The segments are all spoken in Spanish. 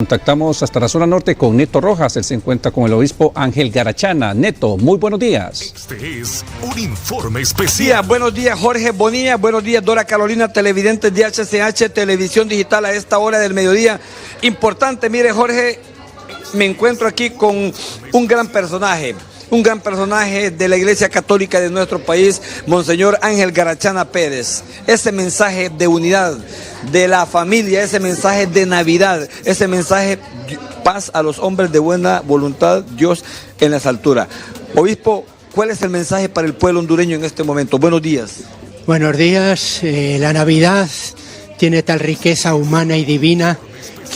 Contactamos hasta la zona norte con Neto Rojas. Él se encuentra con el obispo Ángel Garachana. Neto, muy buenos días. Este es un informe especial. Buenos días, Jorge Bonilla. Buenos días, Dora Carolina, televidentes de HCH, televisión digital a esta hora del mediodía. Importante, mire, Jorge, me encuentro aquí con un gran personaje de la Iglesia Católica de nuestro país, Monseñor Ángel Garachana Pérez. Ese mensaje de unidad, de la familia, ese mensaje de Navidad, ese mensaje paz a los hombres de buena voluntad, Dios en las alturas. Obispo, ¿cuál es el mensaje para el pueblo hondureño en este momento? Buenos días. Buenos días. La Navidad tiene tal riqueza humana y divina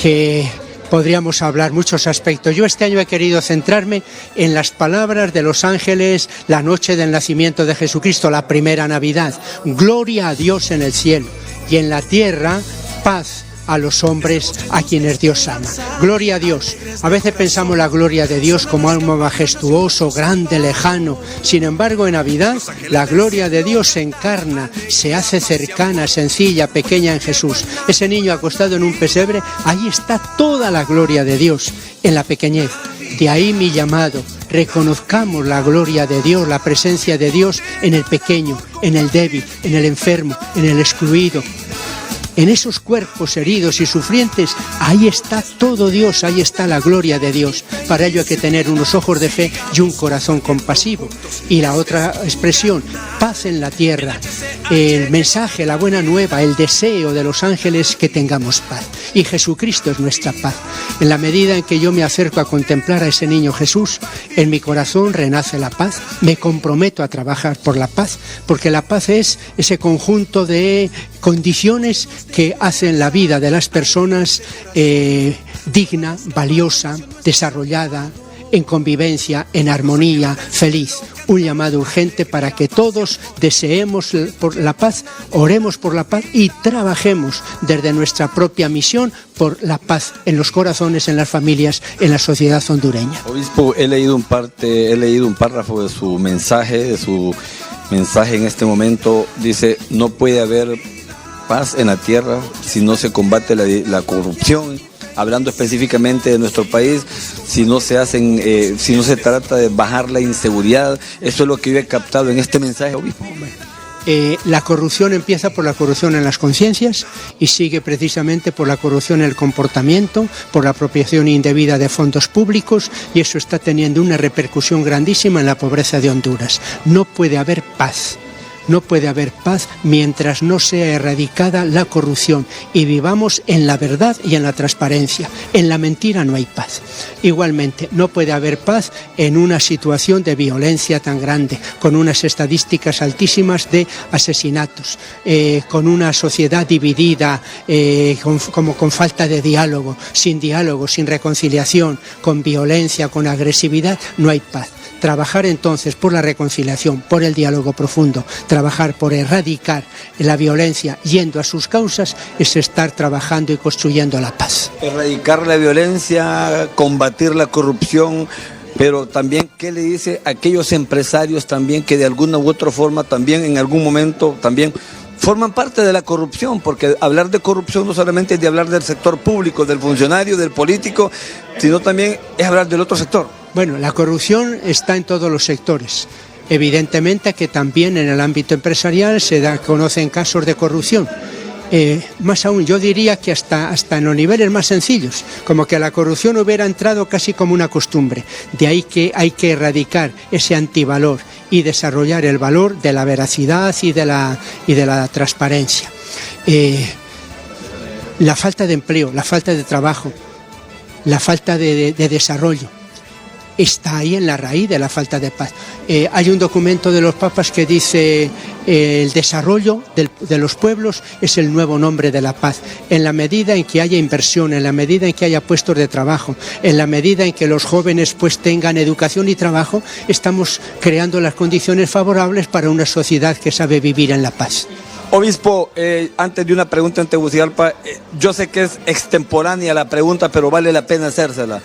que podríamos hablar muchos aspectos. Yo este año he querido centrarme en las palabras de los ángeles la noche del nacimiento de Jesucristo, la primera Navidad. Gloria a Dios en el cielo y en la tierra paz a los hombres a quienes Dios ama. Gloria a Dios. A veces pensamos la gloria de Dios como algo majestuoso, grande, lejano. Sin embargo, en Navidad, la gloria de Dios se encarna, se hace cercana, sencilla, pequeña en Jesús. Ese niño acostado en un pesebre, ahí está toda la gloria de Dios, en la pequeñez. De ahí mi llamado. Reconozcamos la gloria de Dios, la presencia de Dios en el pequeño, en el débil, en el enfermo, en el excluido. En esos cuerpos heridos y sufrientes, ahí está todo Dios, ahí está la gloria de Dios. Para ello hay que tener unos ojos de fe y un corazón compasivo. Y la otra expresión, paz en la tierra. El mensaje, la buena nueva, el deseo de los ángeles que tengamos paz. Y Jesucristo es nuestra paz. En la medida en que yo me acerco a contemplar a ese niño Jesús, en mi corazón renace la paz. Me comprometo a trabajar por la paz, porque la paz es ese conjunto de condiciones que hacen la vida de las personas digna, valiosa, desarrollada, en convivencia, en armonía, feliz. Un llamado urgente para que todos deseemos por la paz, oremos por la paz y trabajemos desde nuestra propia misión por la paz en los corazones, en las familias, en la sociedad hondureña. Obispo, he leído un párrafo de su mensaje en este momento. Dice, no puede haber paz en la tierra si no se combate la corrupción, hablando específicamente de nuestro país, si no se trata de bajar la inseguridad. Eso es lo que yo he captado en este mensaje, obispo. La corrupción empieza por la corrupción en las conciencias y sigue precisamente por la corrupción en el comportamiento, por la apropiación indebida de fondos públicos, y eso está teniendo una repercusión grandísima en la pobreza de Honduras. No puede haber paz. No puede haber paz mientras no sea erradicada la corrupción y vivamos en la verdad y en la transparencia. En la mentira no hay paz. Igualmente, no puede haber paz en una situación de violencia tan grande, con unas estadísticas altísimas de asesinatos, con una sociedad dividida, con falta de diálogo, sin reconciliación, con violencia, con agresividad, no hay paz. Trabajar entonces por la reconciliación, por el diálogo profundo, trabajar por erradicar la violencia yendo a sus causas, es estar trabajando y construyendo la paz. Erradicar la violencia, combatir la corrupción, pero también, ¿qué le dice a aquellos empresarios también que de alguna u otra forma también en algún momento también forman parte de la corrupción? Porque hablar de corrupción no solamente es de hablar del sector público, del funcionario, del político, sino también es hablar del otro sector. Bueno, la corrupción está en todos los sectores. Evidentemente que también en el ámbito empresarial se conocen casos de corrupción. Más aún, yo diría que hasta en los niveles más sencillos, como que la corrupción hubiera entrado casi como una costumbre. De ahí que hay que erradicar ese antivalor y desarrollar el valor de la veracidad y de la transparencia. La falta de empleo, la falta de trabajo, la falta de desarrollo, está ahí en la raíz de la falta de paz. Hay un documento de los papas que dice el desarrollo de los pueblos es el nuevo nombre de la paz. En la medida en que haya inversión, en la medida en que haya puestos de trabajo, en la medida en que los jóvenes pues tengan educación y trabajo, estamos creando las condiciones favorables para una sociedad que sabe vivir en la paz. Obispo, antes de una pregunta en Tegucigalpa, yo sé que es extemporánea la pregunta, pero vale la pena hacérsela.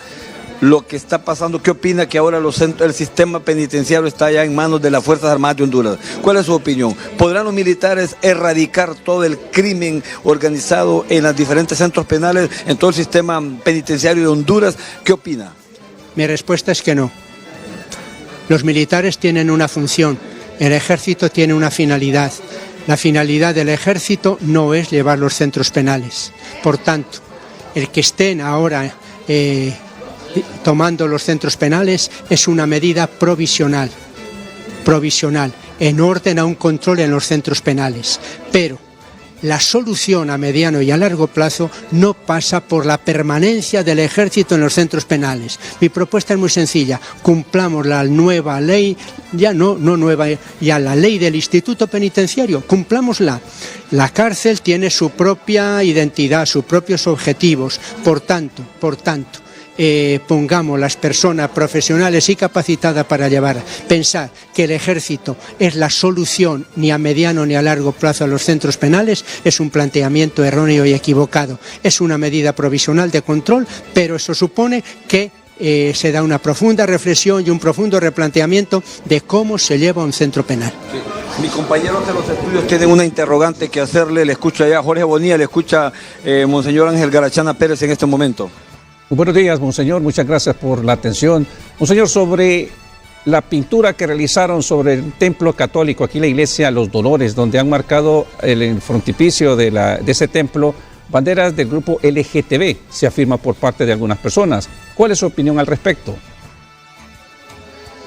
lo que está pasando? ¿Qué opina que ahora el sistema penitenciario está ya en manos de las Fuerzas Armadas de Honduras? ¿Cuál es su opinión? ¿Podrán los militares erradicar todo el crimen organizado en los diferentes centros penales, en todo el sistema penitenciario de Honduras? ¿Qué opina? Mi respuesta es que no. Los militares tienen una función, el ejército tiene una finalidad. La finalidad del ejército no es llevar los centros penales. Por tanto, el que estén ahora tomando los centros penales es una medida provisional, en orden a un control en los centros penales. Pero la solución a mediano y a largo plazo no pasa por la permanencia del ejército en los centros penales. Mi propuesta es muy sencilla: cumplamos la nueva ley, ya la ley del Instituto Penitenciario, cumplámosla. La cárcel tiene su propia identidad, sus propios objetivos. Por tanto, pongamos las personas profesionales y capacitadas para llevar. Pensar que el ejército es la solución ni a mediano ni a largo plazo a los centros penales es un planteamiento erróneo y equivocado. Es una medida provisional de control, pero eso supone que se da una profunda reflexión y un profundo replanteamiento de cómo se lleva un centro penal. Sí. Mis compañeros de los estudios tienen una interrogante que hacerle. Le escucha ya Jorge Bonilla, le escucha Monseñor Ángel Garachana Pérez en este momento. Muy buenos días, Monseñor. Muchas gracias por la atención. Monseñor, sobre la pintura que realizaron sobre el templo católico, aquí la iglesia Los Dolores, donde han marcado en el frontispicio de ese templo banderas del grupo LGTB, se afirma por parte de algunas personas. ¿Cuál es su opinión al respecto?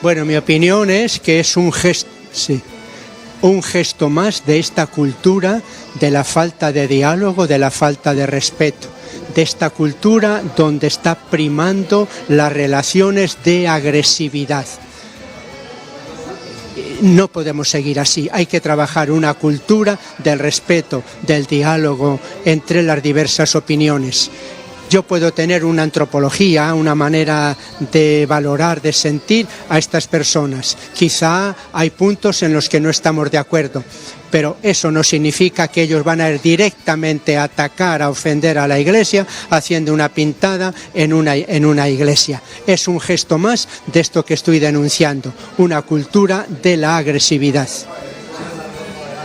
Bueno, mi opinión es que es un gesto más de esta cultura de la falta de diálogo, de la falta de respeto, de esta cultura donde está primando las relaciones de agresividad. No podemos seguir así, hay que trabajar una cultura del respeto, del diálogo entre las diversas opiniones. Yo puedo tener una antropología, una manera de valorar, de sentir a estas personas. Quizá hay puntos en los que no estamos de acuerdo, pero eso no significa que ellos van a ir directamente a atacar, a ofender a la iglesia, haciendo una pintada en una iglesia. Es un gesto más de esto que estoy denunciando, una cultura de la agresividad.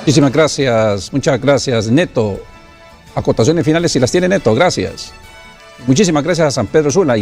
Muchísimas gracias, muchas gracias. Neto, acotaciones finales si las tiene Neto, gracias. Muchísimas gracias a San Pedro Sula.